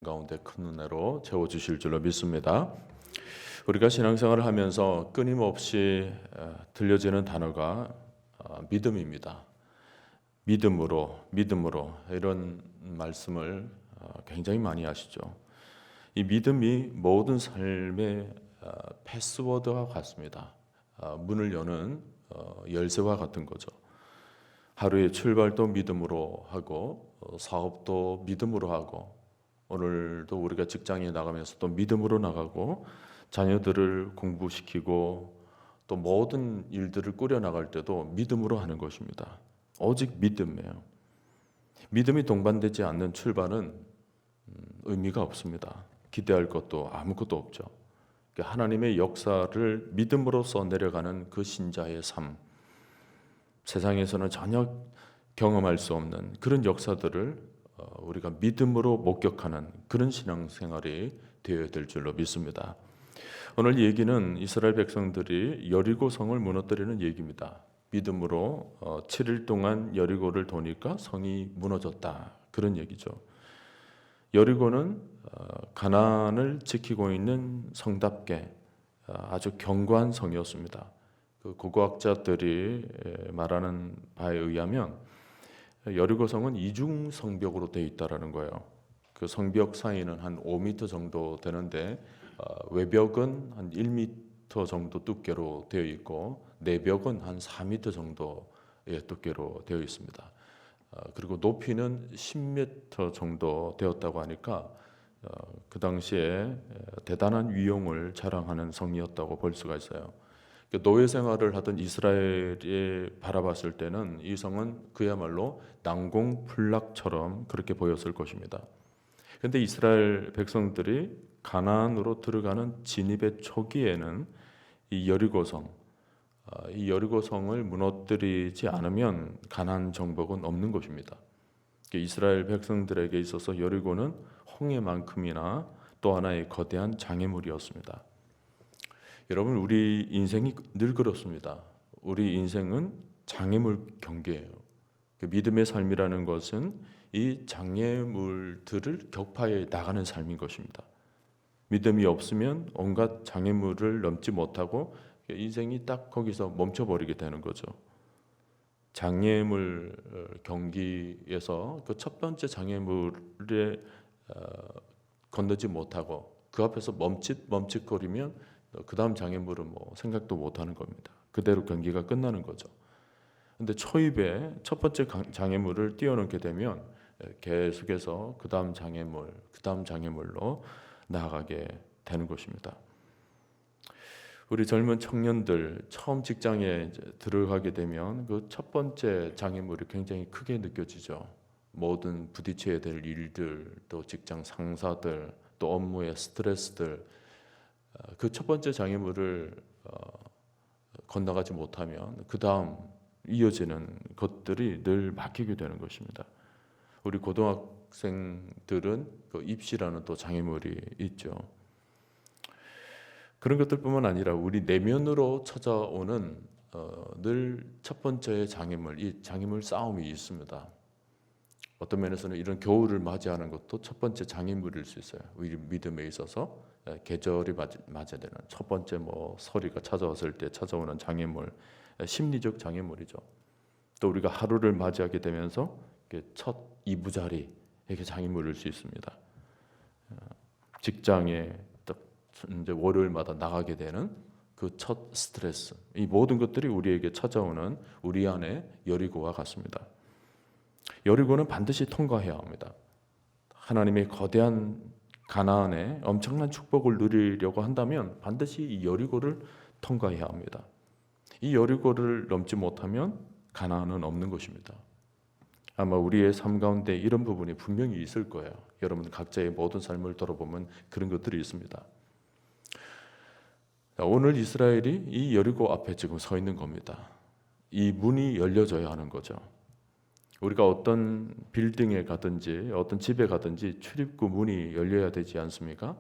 가운데 큰 은혜로 채워주실 줄로 믿습니다. 우리가 신앙생활을 하면서 끊임없이 들려지는 단어가 믿음입니다. 믿음으로 이런 말씀을 굉장히 많이 하시죠. 이 믿음이 모든 삶의 패스워드와 같습니다. 문을 여는 열쇠와 같은 거죠. 하루의 출발도 믿음으로 하고 사업도 믿음으로 하고 오늘도 우리가 직장에 나가면서 또 믿음으로 나가고 자녀들을 공부시키고 또 모든 일들을 꾸려 나갈 때도 믿음으로 하는 것입니다. 오직 믿음이에요. 믿음이 동반되지 않는 출발은 의미가 없습니다. 기대할 것도 아무것도 없죠. 하나님의 역사를 믿음으로써 내려가는 그 신자의 삶, 세상에서는 전혀 경험할 수 없는 그런 역사들을 우리가 믿음으로 목격하는 그런 신앙생활이 되어야 될 줄로 믿습니다. 오늘 얘기는 이스라엘 백성들이 여리고성을 무너뜨리는 얘기입니다. 믿음으로 7일 동안 여리고를 도니까 성이 무너졌다, 그런 얘기죠. 여리고는 가나안을 지키고 있는 성답게 아주 견고한 성이었습니다. 그 고고학자들이 말하는 바에 의하면 여리고성은 이중 성벽으로 되어 있다라는 거예요. 그 성벽 사이는 한 5m 정도 되는데 외벽은 한 1m 정도 두께로 되어 있고 내벽은 한 4m 정도의 두께로 되어 있습니다. 그리고 높이는 10m 정도 되었다고 하니까 그 당시에 대단한 위용을 자랑하는 성이었다고 볼 수가 있어요. 노예 생활을 하던 이스라엘이 바라봤을 때는 이 성은 그야말로 난공불락처럼 그렇게 보였을 것입니다. 그런데 이스라엘 백성들이 가나안으로 들어가는 진입의 초기에는 이 여리고성을 무너뜨리지 않으면 가나안 정복은 없는 것입니다. 이스라엘 백성들에게 있어서 여리고는 홍해만큼이나 또 하나의 거대한 장애물이었습니다. 여러분, 우리 인생이 늘 그렇습니다. 우리 인생은 장애물 경계예요. 믿음의 삶이라는 것은 이 장애물들을 격파해 나가는 삶인 것입니다. 믿음이 없으면 온갖 장애물을 넘지 못하고 인생이 딱 거기서 멈춰버리게 되는 거죠. 장애물 경기에서 그 첫 번째 장애물에 건너지 못하고 그 앞에서 멈칫거리면 그 다음 장애물은 생각도 못하는 겁니다. 그대로 경기가 끝나는 거죠. 근데 초입에 첫 번째 장애물을 뛰어넘게 되면 계속해서 그 다음 장애물로 나아가게 되는 것입니다. 우리 젊은 청년들 처음 직장에 들어가게 되면 그 첫 번째 장애물이 굉장히 크게 느껴지죠. 모든 부딪혀야 될 일들, 또 직장 상사들, 또 업무의 스트레스들, 그 첫 번째 장애물을 건너가지 못하면 그 다음 이어지는 것들이 늘 막히게 되는 것입니다. 우리 고등학생들은 그 입시라는 또 장애물이 있죠. 그런 것들뿐만 아니라 우리 내면으로 찾아오는 늘 첫 번째 장애물, 이 장애물 싸움이 있습니다. 어떤 면에서는 이런 겨울을 맞이하는 것도 첫 번째 장애물일 수 있어요. 우리 믿음에 있어서 계절이 맞아야 되는 첫 번째 서리가 찾아왔을 때 찾아오는 장애물, 심리적 장애물이죠. 또 우리가 하루를 맞이하게 되면서 첫 이부자리, 이게 장애물일 수 있습니다. 직장에 이제 월요일마다 나가게 되는 그 첫 스트레스, 이 모든 것들이 우리에게 찾아오는 우리 안의 여리고와 같습니다. 여리고는 반드시 통과해야 합니다. 하나님의 거대한 가나안에 엄청난 축복을 누리려고 한다면 반드시 이 여리고를 통과해야 합니다. 이 여리고를 넘지 못하면 가나안은 없는 것입니다. 아마 우리의 삶 가운데 이런 부분이 분명히 있을 거예요. 여러분 각자의 모든 삶을 돌아보면 그런 것들이 있습니다. 오늘 이스라엘이 이 여리고 앞에 지금 서 있는 겁니다. 이 문이 열려져야 하는 거죠. 우리가 어떤 빌딩에 가든지 어떤 집에 가든지 출입구 문이 열려야 되지 않습니까?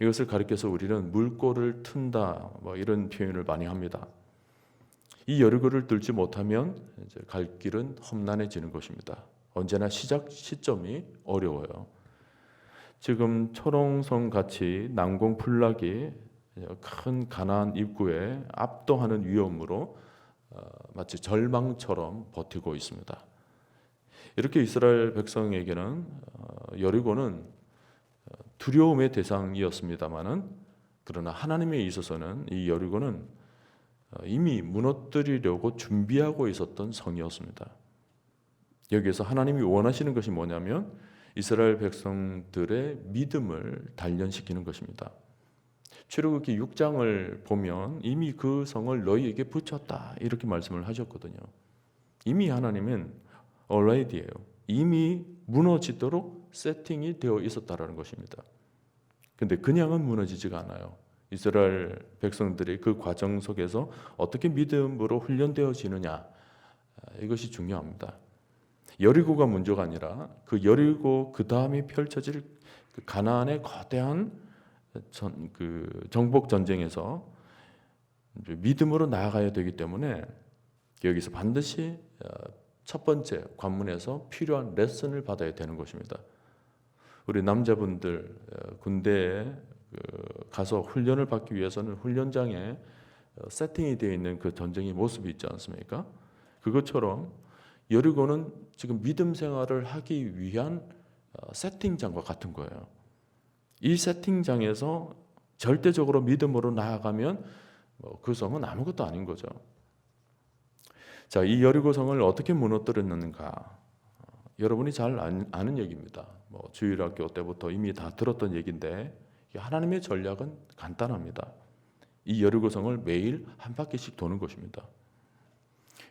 이것을 가리켜서 우리는 물꼬를 튼다, 이런 표현을 많이 합니다. 이 여리고를 뚫지 못하면 이제 갈 길은 험난해지는 것입니다. 언제나 시작 시점이 어려워요. 지금 초롱성 같이 난공불락이 큰 가나안 입구에 압도하는 위험으로 마치 절망처럼 버티고 있습니다. 이렇게 이스라엘 백성에게는 여리고는 두려움의 대상이었습니다마는, 그러나 하나님에 있어서는 이 여리고는 이미 무너뜨리려고 준비하고 있었던 성이었습니다. 여기에서 하나님이 원하시는 것이 뭐냐면 이스라엘 백성들의 믿음을 단련시키는 것입니다. 출애굽기 6장을 보면 이미 그 성을 너희에게 붙였다 이렇게 말씀을 하셨거든요. 이미 하나님은 already예요. 이미 무너지도록 세팅이 되어 있었다라는 것입니다. 근데 그냥은 무너지지가 않아요. 이스라엘 백성들이 그 과정 속에서 어떻게 믿음으로 훈련되어지느냐, 이것이 중요합니다. 여리고가 문제가 아니라 그 여리고 그 다음에 펼쳐질 그 가나안의 거대한 정복 전쟁에서 믿음으로 나아가야 되기 때문에 여기서 반드시 첫 번째 관문에서 필요한 레슨을 받아야 되는 것입니다. 우리 남자분들 군대에 가서 훈련을 받기 위해서는 훈련장에 세팅이 되어 있는 그 전쟁의 모습이 있지 않습니까? 그것처럼 여리고는 지금 믿음 생활을 하기 위한 세팅장과 같은 거예요. 이 세팅장에서 절대적으로 믿음으로 나아가면 그 성은 아무것도 아닌 거죠. 자, 이 여리고 성을 어떻게 무너뜨렸는가? 여러분이 잘 아는 얘기입니다. 주일학교 때부터 이미 다 들었던 얘기인데 하나님의 전략은 간단합니다. 이 여리고 성을 매일 한 바퀴씩 도는 것입니다.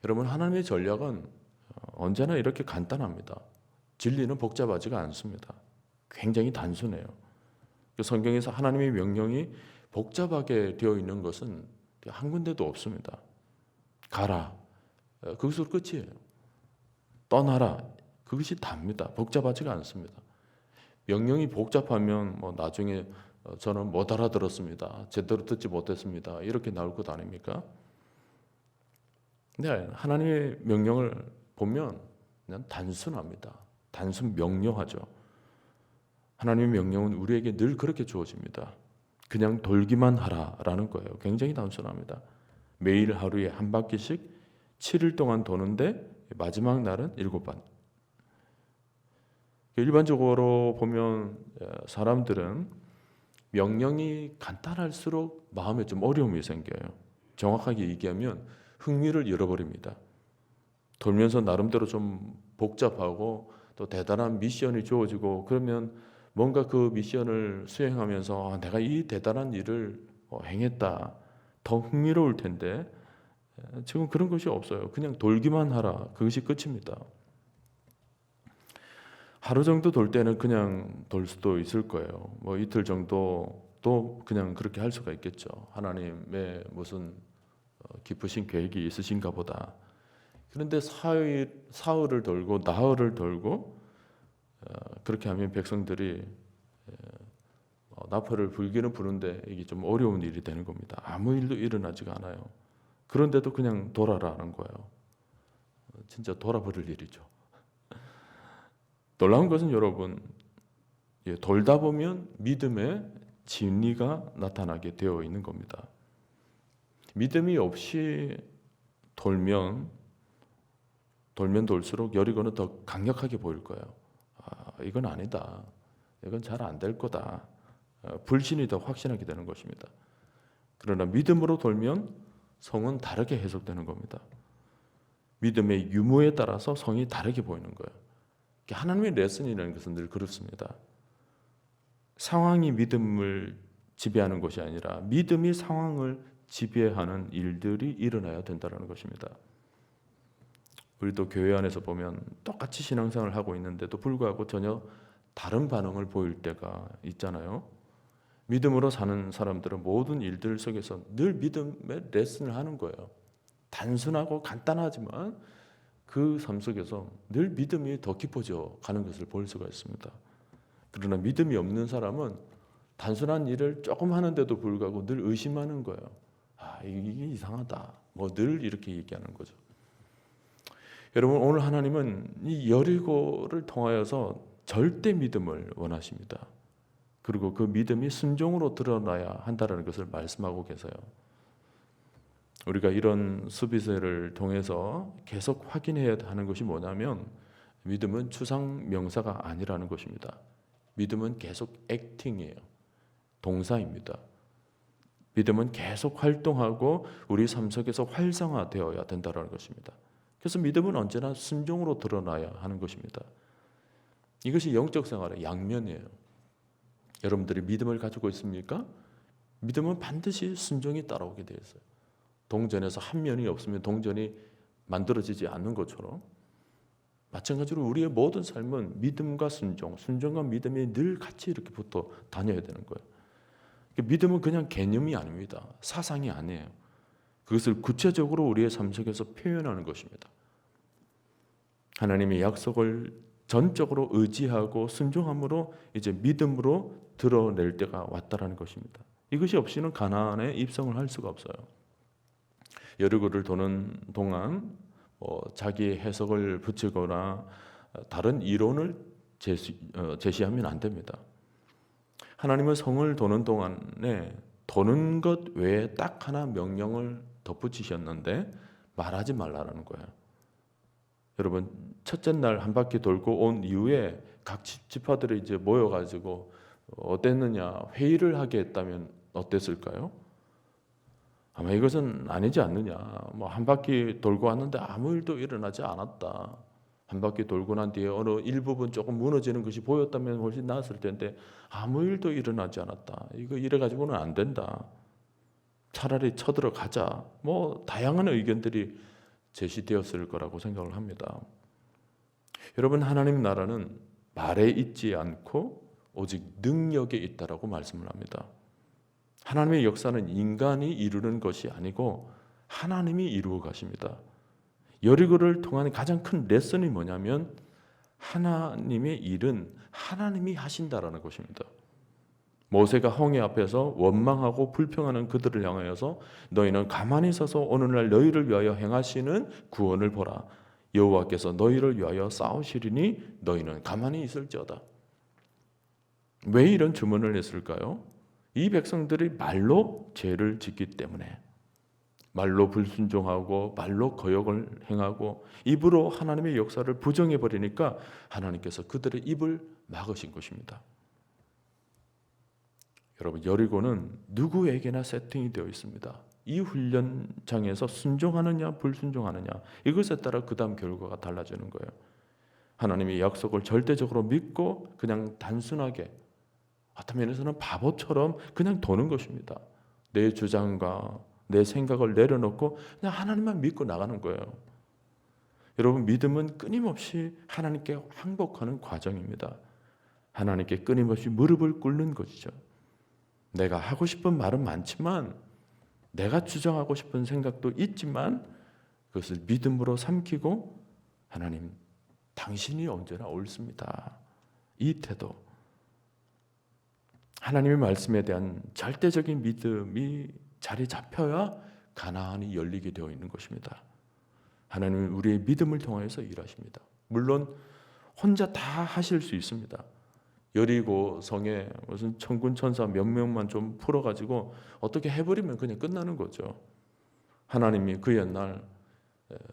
여러분, 하나님의 전략은 언제나 이렇게 간단합니다. 진리는 복잡하지가 않습니다. 굉장히 단순해요. 성경에서 하나님의 명령이 복잡하게 되어 있는 것은 한 군데도 없습니다. 가라, 그것으로 끝이에요. 떠나라, 그것이 답니다. 복잡하지가 않습니다. 명령이 복잡하면 나중에 저는 못 알아들었습니다, 제대로 듣지 못했습니다, 이렇게 나올 것 아닙니까? 네, 하나님의 명령을 보면 그냥 단순합니다. 단순 명료하죠. 하나님의 명령은 우리에게 늘 그렇게 주어집니다. 그냥 돌기만 하라라는 거예요. 굉장히 단순합니다. 매일 하루에 한 바퀴씩 7일 동안 도는데 마지막 날은 7번. 일반적으로 보면 사람들은 명령이 간단할수록 마음에 좀 어려움이 생겨요. 정확하게 얘기하면 흥미를 잃어버립니다. 돌면서 나름대로 좀 복잡하고 또 대단한 미션이 주어지고 그러면 뭔가 그 미션을 수행하면서 내가 이 대단한 일을 행했다, 더 흥미로울 텐데 지금 그런 것이 없어요. 그냥 돌기만 하라, 그것이 끝입니다. 하루 정도 돌 때는 그냥 돌 수도 있을 거예요. 이틀 정도도 그냥 그렇게 할 수가 있겠죠. 하나님의 무슨 깊으신 계획이 있으신가 보다. 그런데 사흘을 돌고 나흘을 돌고 그렇게 하면 백성들이 나팔을 불기는 부는데 이게 좀 어려운 일이 되는 겁니다. 아무 일도 일어나지가 않아요. 그런데도 그냥 돌아라는 거예요. 진짜 돌아버릴 일이죠. 놀라운 것은 여러분, 돌다 보면 믿음의 진리가 나타나게 되어 있는 겁니다. 믿음이 없이 돌면 돌수록 여리고는 더 강력하게 보일 거예요. 이건 아니다, 이건 잘 안 될 거다, 불신이 더 확신하게 되는 것입니다. 그러나 믿음으로 돌면 성은 다르게 해석되는 겁니다. 믿음의 유무에 따라서 성이 다르게 보이는 거예요. 하나님의 레슨이라는 것은 늘 그렇습니다. 상황이 믿음을 지배하는 것이 아니라 믿음이 상황을 지배하는 일들이 일어나야 된다는 것입니다. 우리도 교회 안에서 보면 똑같이 신앙생활을 하고 있는데도 불구하고 전혀 다른 반응을 보일 때가 있잖아요. 믿음으로 사는 사람들은 모든 일들 속에서 늘 믿음의 레슨을 하는 거예요. 단순하고 간단하지만 그 삶 속에서 늘 믿음이 더 깊어져 가는 것을 볼 수가 있습니다. 그러나 믿음이 없는 사람은 단순한 일을 조금 하는데도 불구하고 늘 의심하는 거예요. 이게 이상하다, 늘 이렇게 얘기하는 거죠. 여러분, 오늘 하나님은 이 여리고를 통하여서 절대 믿음을 원하십니다. 그리고 그 믿음이 순종으로 드러나야 한다는 것을 말씀하고 계세요. 우리가 이런 수비세를 통해서 계속 확인해야 하는 것이 뭐냐면 믿음은 추상 명사가 아니라는 것입니다. 믿음은 계속 액팅이에요. 동사입니다. 믿음은 계속 활동하고 우리 삶 속에서 활성화되어야 된다는 것입니다. 그래서 믿음은 언제나 순종으로 드러나야 하는 것입니다. 이것이 영적 생활의 양면이에요. 여러분들이 믿음을 가지고 있습니까? 믿음은 반드시 순종이 따라오게 되어 있어요. 동전에서 한 면이 없으면 동전이 만들어지지 않는 것처럼 마찬가지로 우리의 모든 삶은 믿음과 순종, 순종과 믿음이 늘 같이 이렇게 붙어 다녀야 되는 거예요. 믿음은 그냥 개념이 아닙니다. 사상이 아니에요. 그것을 구체적으로 우리의 삶 속에서 표현하는 것입니다. 하나님의 약속을 전적으로 의지하고 순종함으로 이제 믿음으로 드러낼 때가 왔다라는 것입니다. 이것이 없이는 가나안에 입성을 할 수가 없어요. 여리고를 도는 동안 자기의 해석을 붙이거나 다른 이론을 제시하면 안 됩니다. 하나님의 성을 도는 동안에 도는 것 외에 딱 하나 명령을 덧붙이셨는데 말하지 말라라는 거예요. 여러분 첫째 날 한 바퀴 돌고 온 이후에 각 지파들이 이제 모여가지고 어땠느냐 회의를 하게 했다면 어땠을까요? 아마 이것은 아니지 않느냐. 뭐 한 바퀴 돌고 왔는데 아무 일도 일어나지 않았다. 한 바퀴 돌고 난 뒤에 어느 일부분 조금 무너지는 것이 보였다면 훨씬 나았을 텐데 아무 일도 일어나지 않았다. 이거 이래 가지고는 안 된다. 차라리 쳐들어가자. 뭐 다양한 의견들이 제시되었을 거라고 생각을 합니다. 여러분 하나님 나라는 말에 있지 않고 오직 능력에 있다라고 말씀을 합니다. 하나님의 역사는 인간이 이루는 것이 아니고 하나님이 이루어 가십니다. 여리고를 통한 가장 큰 레슨이 뭐냐면 하나님의 일은 하나님이 하신다라는 것입니다. 모세가 홍해 앞에서 원망하고 불평하는 그들을 향하여서 너희는 가만히 서서 오늘날 너희를 위하여 행하시는 구원을 보라. 여호와께서 너희를 위하여 싸우시리니 너희는 가만히 있을지어다. 왜 이런 주문을 했을까요? 이 백성들이 말로 죄를 짓기 때문에 말로 불순종하고 말로 거역을 행하고 입으로 하나님의 역사를 부정해 버리니까 하나님께서 그들의 입을 막으신 것입니다. 여러분 여리고는 누구에게나 세팅이 되어 있습니다. 이 훈련장에서 순종하느냐 불순종하느냐 이것에 따라 그 다음 결과가 달라지는 거예요. 하나님의 약속을 절대적으로 믿고 그냥 단순하게 어떤 면에서는 바보처럼 그냥 도는 것입니다. 내 주장과 내 생각을 내려놓고 그냥 하나님만 믿고 나가는 거예요. 여러분 믿음은 끊임없이 하나님께 항복하는 과정입니다. 하나님께 끊임없이 무릎을 꿇는 것이죠. 내가 하고 싶은 말은 많지만 내가 주장하고 싶은 생각도 있지만 그것을 믿음으로 삼키고 하나님 당신이 언제나 옳습니다. 이 태도 하나님의 말씀에 대한 절대적인 믿음이 자리 잡혀야 가나안이 열리게 되어 있는 것입니다. 하나님은 우리의 믿음을 통해서 일하십니다. 물론 혼자 다 하실 수 있습니다. 여리고 성에 무슨 천군 천사 몇 명만 좀 풀어가지고 어떻게 해버리면 그냥 끝나는 거죠. 하나님이 그 옛날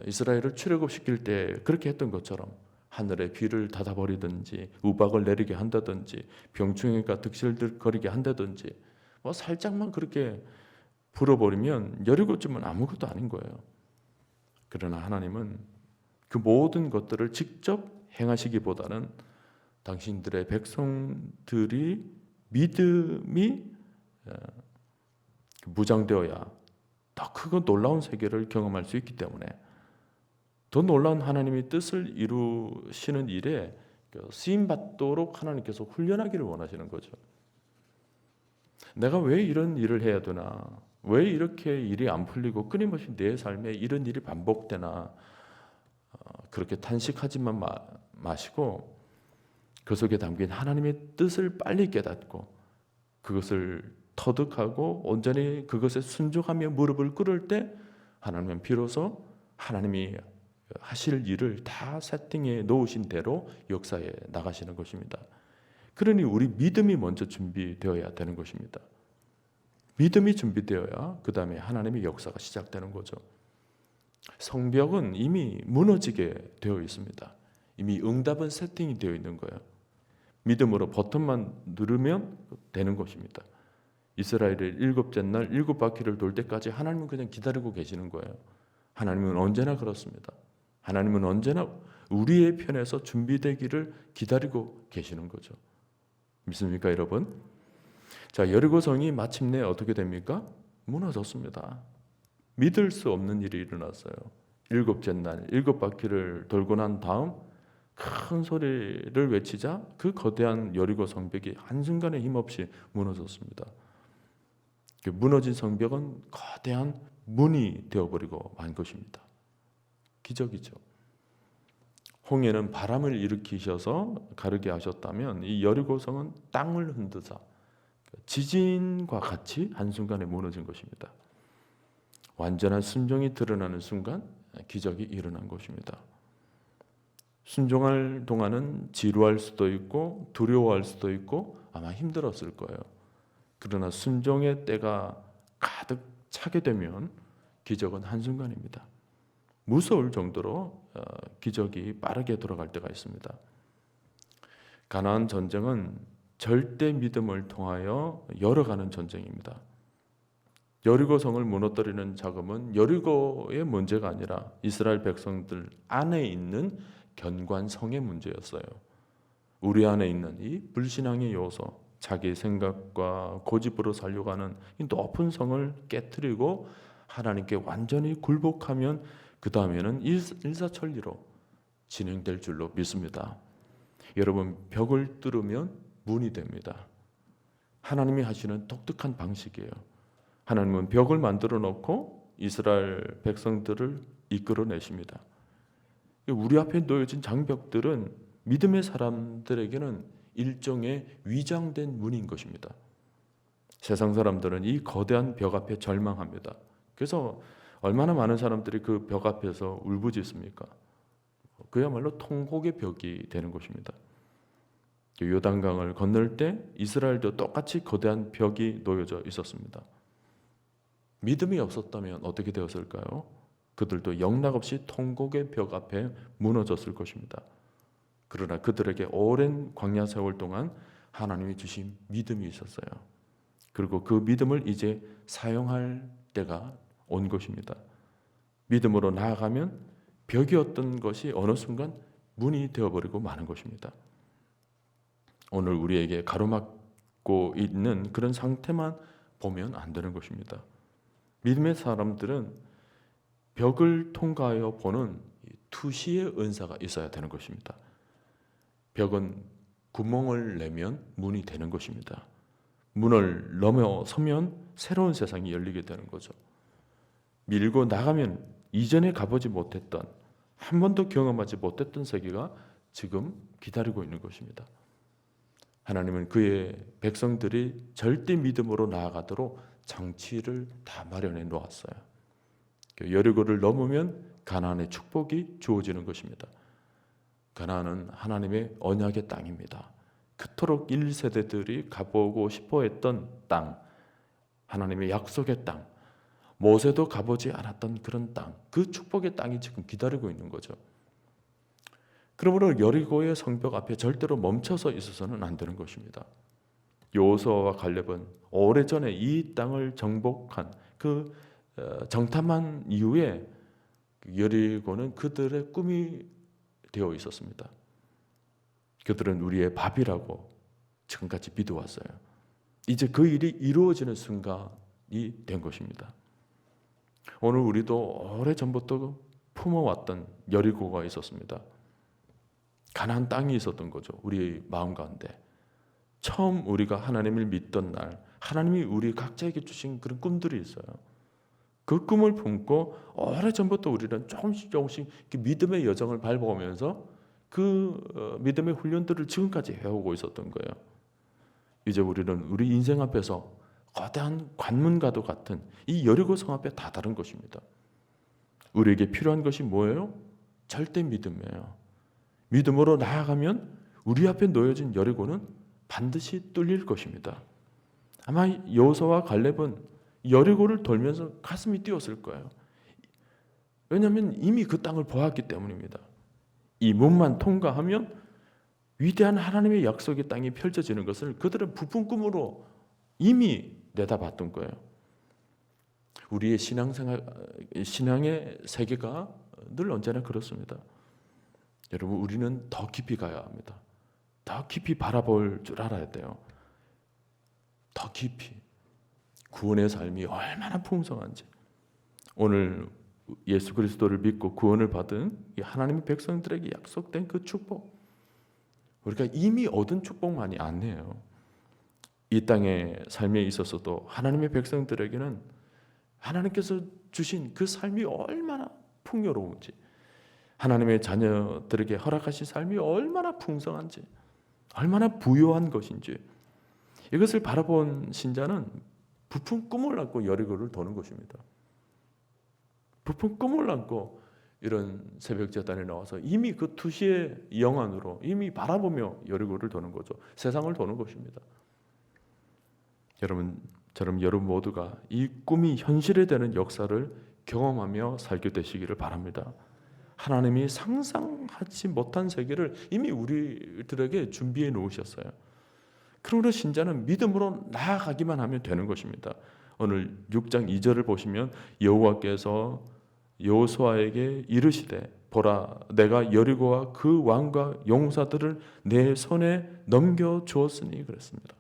이스라엘을 출애굽시킬 때 그렇게 했던 것처럼 하늘에 비를 닫아버리든지 우박을 내리게 한다든지 병충해가 득실거리게 한다든지 뭐 살짝만 그렇게 불어버리면 여리고쯤은 아무것도 아닌 거예요. 그러나 하나님은 그 모든 것들을 직접 행하시기보다는 당신들의 백성들이 믿음이 무장되어야 더 크고 놀라운 세계를 경험할 수 있기 때문에 더 놀라운 하나님의 뜻을 이루시는 일에 쓰임받도록 하나님께서 훈련하기를 원하시는 거죠. 내가 왜 이런 일을 해야 되나? 왜 이렇게 일이 안 풀리고 끊임없이 내 삶에 이런 일이 반복되나? 그렇게 탄식하지만 마시고 그 속에 담긴 하나님의 뜻을 빨리 깨닫고 그것을 터득하고 온전히 그것에 순종하며 무릎을 꿇을 때 하나님은 비로소 하나님이 하실 일을 다 세팅해 놓으신 대로 역사에 나가시는 것입니다. 그러니 우리 믿음이 먼저 준비되어야 되는 것입니다. 믿음이 준비되어야 그 다음에 하나님의 역사가 시작되는 거죠. 성벽은 이미 무너지게 되어 있습니다. 이미 응답은 세팅이 되어 있는 거예요. 믿음으로 버튼만 누르면 되는 것입니다. 이스라엘의 일곱째 날 일곱 바퀴를 돌 때까지 하나님은 그냥 기다리고 계시는 거예요. 하나님은 언제나 그렇습니다. 하나님은 언제나 우리의 편에서 준비되기를 기다리고 계시는 거죠. 믿습니까, 여러분? 자, 여리고성이 마침내 어떻게 됩니까? 무너졌습니다. 믿을 수 없는 일이 일어났어요. 일곱째 날 일곱 바퀴를 돌고 난 다음 큰 소리를 외치자 그 거대한 여리고 성벽이 한순간에 힘없이 무너졌습니다. 무너진 성벽은 거대한 문이 되어버리고 만 것입니다. 기적이죠. 홍해는 바람을 일으키셔서 가르게 하셨다면 이 여리고성은 땅을 흔드사 지진과 같이 한순간에 무너진 것입니다. 완전한 순종이 드러나는 순간 기적이 일어난 것입니다. 순종할 동안은 지루할 수도 있고 두려워할 수도 있고 아마 힘들었을 거예요. 그러나 순종의 때가 가득 차게 되면 기적은 한순간입니다. 무서울 정도로 기적이 빠르게 돌아갈 때가 있습니다. 가나안 전쟁은 절대 믿음을 통하여 열어가는 전쟁입니다. 여리고성을 무너뜨리는 자금은 여리고의 문제가 아니라 이스라엘 백성들 안에 있는 견관성의 문제였어요. 우리 안에 있는 이 불신앙의 요소, 자기 생각과 고집으로 살려고 하는 이 높은 성을 깨트리고 하나님께 완전히 굴복하면 그 다음에는 일사천리로 진행될 줄로 믿습니다. 여러분, 벽을 뚫으면 문이 됩니다. 하나님이 하시는 독특한 방식이에요. 하나님은 벽을 만들어 놓고 이스라엘 백성들을 이끌어내십니다. 우리 앞에 놓여진 장벽들은 믿음의 사람들에게는 일종의 위장된 문인 것입니다. 세상 사람들은 이 거대한 벽 앞에 절망합니다. 그래서 얼마나 많은 사람들이 그 벽 앞에서 울부짖습니까? 그야말로 통곡의 벽이 되는 것입니다. 요단강을 건널 때 이스라엘도 똑같이 거대한 벽이 놓여져 있었습니다. 믿음이 없었다면 어떻게 되었을까요? 그들도 영락없이 통곡의 벽 앞에 무너졌을 것입니다. 그러나 그들에게 오랜 광야 세월 동안 하나님이 주신 믿음이 있었어요. 그리고 그 믿음을 이제 사용할 때가 온 것입니다. 믿음으로 나아가면 벽이었던 것이 어느 순간 문이 되어버리고 마는 것입니다. 오늘 우리에게 가로막고 있는 그런 상태만 보면 안 되는 것입니다. 믿음의 사람들은 벽을 통과하여 보는 투시의 은사가 있어야 되는 것입니다. 벽은 구멍을 내면 문이 되는 것입니다. 문을 넘어서면 새로운 세상이 열리게 되는 거죠. 밀고 나가면 이전에 가보지 못했던, 한 번도 경험하지 못했던 세계가 지금 기다리고 있는 것입니다. 하나님은 그의 백성들이 절대 믿음으로 나아가도록 장치를 다 마련해 놓았어요. 여리고를 넘으면 가나안의 축복이 주어지는 것입니다. 가나안은 하나님의 언약의 땅입니다. 그토록 1세대들이 가보고 싶어 했던 땅, 하나님의 약속의 땅, 모세도 가보지 않았던 그런 땅, 그 축복의 땅이 지금 기다리고 있는 거죠. 그러므로 여리고의 성벽 앞에 절대로 멈춰서 있어서는 안 되는 것입니다. 여호수아와 갈렙은 오래전에 이 땅을 정복한 그 정탐한 이후에 여리고는 그들의 꿈이 되어 있었습니다. 그들은 우리의 밥이라고 지금까지 믿어왔어요. 이제 그 일이 이루어지는 순간이 된 것입니다. 오늘 우리도 오래전부터 품어왔던 여리고가 있었습니다. 가나안 땅이 있었던 거죠. 우리의 마음 가운데. 처음 우리가 하나님을 믿던 날 하나님이 우리 각자에게 주신 그런 꿈들이 있어요. 그 꿈을 품고 오래전부터 우리는 조금씩 믿음의 여정을 밟아오면서 그 믿음의 훈련들을 지금까지 해오고 있었던 거예요. 이제 우리는 우리 인생 앞에서 거대한 관문과도 같은 이 여리고성 앞에 다다른 것입니다. 우리에게 필요한 것이 뭐예요? 절대 믿음이에요. 믿음으로 나아가면 우리 앞에 놓여진 여리고는 반드시 뚫릴 것입니다. 아마 여호수아와 갈렙은 여리고를 돌면서 가슴이 뛰었을 거예요. 왜냐하면 이미 그 땅을 보았기 때문입니다. 이 문만 통과하면 위대한 하나님의 약속의 땅이 펼쳐지는 것을 그들은 부푼 꿈으로 이미 내다봤던 거예요. 우리의 신앙의 세계가 늘 언제나 그렇습니다. 여러분, 우리는 더 깊이 가야 합니다. 더 깊이 바라볼 줄 알아야 돼요. 더 깊이. 구원의 삶이 얼마나 풍성한지. 오늘 예수 그리스도를 믿고 구원을 받은 하나님의 백성들에게 약속된 그 축복, 우리가 이미 얻은 축복만이 아니에요. 이 땅의 삶에 있어서도 하나님의 백성들에게는 하나님께서 주신 그 삶이 얼마나 풍요로운지, 하나님의 자녀들에게 허락하신 삶이 얼마나 풍성한지, 얼마나 부요한 것인지, 이것을 바라본 신자는 부푼 꿈을 안고 여리고를 도는 것입니다. 부푼 꿈을 안고 이런 새벽 제단에 나와서 이미 그 투시의 영안으로 이미 바라보며 여리고를 도는 거죠. 세상을 도는 것입니다. 저처럼 여러분 모두가 이 꿈이 현실이 되는 역사를 경험하며 살게 되시기를 바랍니다. 하나님이 상상하지 못한 세계를 이미 우리들에게 준비해 놓으셨어요. 그러므로 신자는 믿음으로 나아가기만 하면 되는 것입니다. 오늘 6장 2절을 보시면 여호와께서 여호수아에게 이르시되 보라, 내가 여리고와 그 왕과 용사들을 내 손에 넘겨 주었으니 그랬습니다.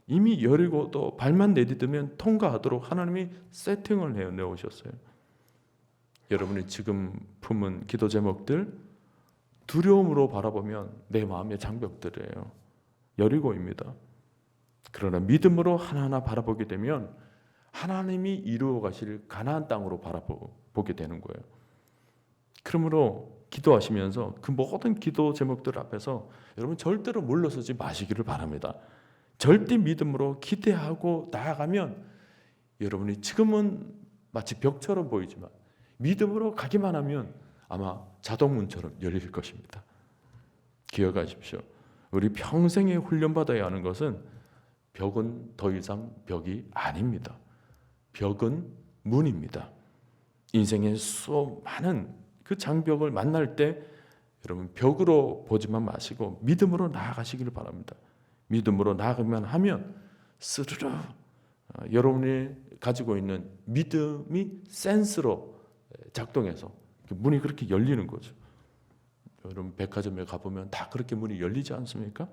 이미 여리고도 발만 내디디면 통과하도록 하나님이 세팅을 해 놓으셨어요. 여러분이 지금 품은 기도 제목들, 두려움으로 바라보면 내 마음의 장벽들이에요. 여리고입니다. 그러나 믿음으로 하나하나 바라보게 되면 하나님이 이루어 가실 가나안 땅으로 바라보게 되는 거예요. 그러므로 기도하시면서 그 모든 기도 제목들 앞에서 여러분 절대로 물러서지 마시기를 바랍니다. 절대 믿음으로 기대하고 나아가면 여러분이 지금은 마치 벽처럼 보이지만 믿음으로 가기만 하면 아마 자동문처럼 열릴 것입니다. 기억하십시오. 우리 평생에 훈련받아야 하는 것은 벽은 더 이상 벽이 아닙니다. 벽은 문입니다. 인생의 수많은 그 장벽을 만날 때 여러분 벽으로 보지만 마시고 믿음으로 나아가시기를 바랍니다. 믿음으로 나아가기만 하면 스르르 여러분이 가지고 있는 믿음이 센스로 작동해서 문이 그렇게 열리는 거죠. 여러분 백화점에 가보면 다 그렇게 문이 열리지 않습니까?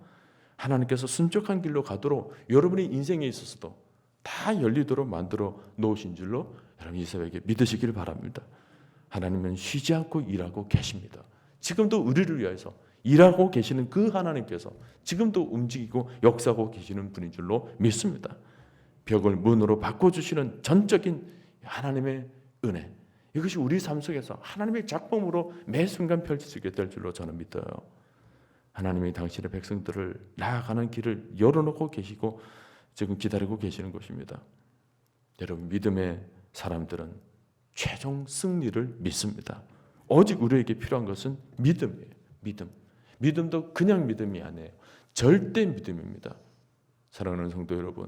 하나님께서 순적한 길로 가도록 여러분의 인생에 있어서도 다 열리도록 만들어 놓으신 줄로 여러분 이 새벽에 믿으시길 바랍니다. 하나님은 쉬지 않고 일하고 계십니다. 지금도 우리를 위해서 일하고 계시는 그 하나님께서 지금도 움직이고 역사하고 계시는 분인 줄로 믿습니다. 벽을 문으로 바꿔주시는 전적인 하나님의 은혜, 이것이 우리 삶 속에서 하나님의 작품으로 매 순간 펼쳐지게 될 줄로 저는 믿어요. 하나님이 당신의 백성들을 나아가는 길을 열어놓고 계시고 지금 기다리고 계시는 것입니다. 여러분 믿음의 사람들은 최종 승리를 믿습니다. 오직 우리에게 필요한 것은 믿음이에요. 믿음도 그냥 믿음이 아니에요. 절대 믿음입니다. 사랑하는 성도 여러분,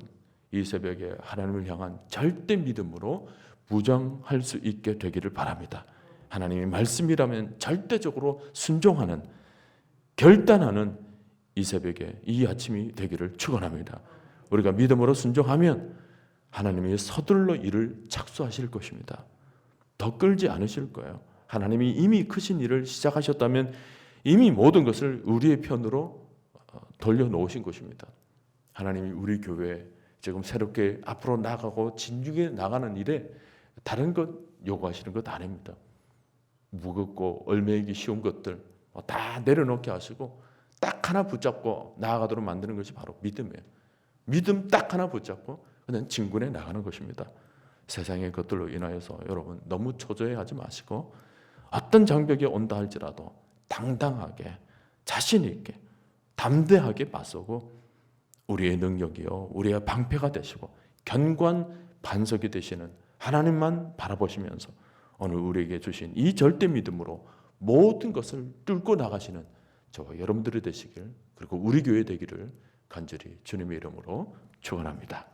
이 새벽에 하나님을 향한 절대 믿음으로 무장할 수 있게 되기를 바랍니다. 하나님의 말씀이라면 절대적으로 순종하는, 결단하는 이 새벽에 이 아침이 되기를 축원합니다. 우리가 믿음으로 순종하면 하나님이 서둘러 일을 착수하실 것입니다. 더 끌지 않으실 거예요. 하나님이 이미 크신 일을 시작하셨다면 이미 모든 것을 우리의 편으로 돌려놓으신 것입니다. 하나님이 우리 교회에 지금 새롭게 앞으로 나가고 진중에 나가는 일에 다른 것 요구하시는 것 아닙니다. 무겁고 얼매이기 쉬운 것들 다 내려놓게 하시고 딱 하나 붙잡고 나아가도록 만드는 것이 바로 믿음이에요. 믿음 딱 하나 붙잡고 그냥 진군에 나가는 것입니다. 세상의 것들로 인하여서 여러분 너무 초조해하지 마시고 어떤 장벽이 온다 할지라도 당당하게 자신 있게 담대하게 맞서고 우리의 능력이요 우리의 방패가 되시고 견고한 반석이 되시는 하나님만 바라보시면서 오늘 우리에게 주신 이 절대 믿음으로 모든 것을 뚫고 나가시는 저와 여러분들이 되시길, 그리고 우리 교회 되기를 간절히 주님의 이름으로 축원합니다.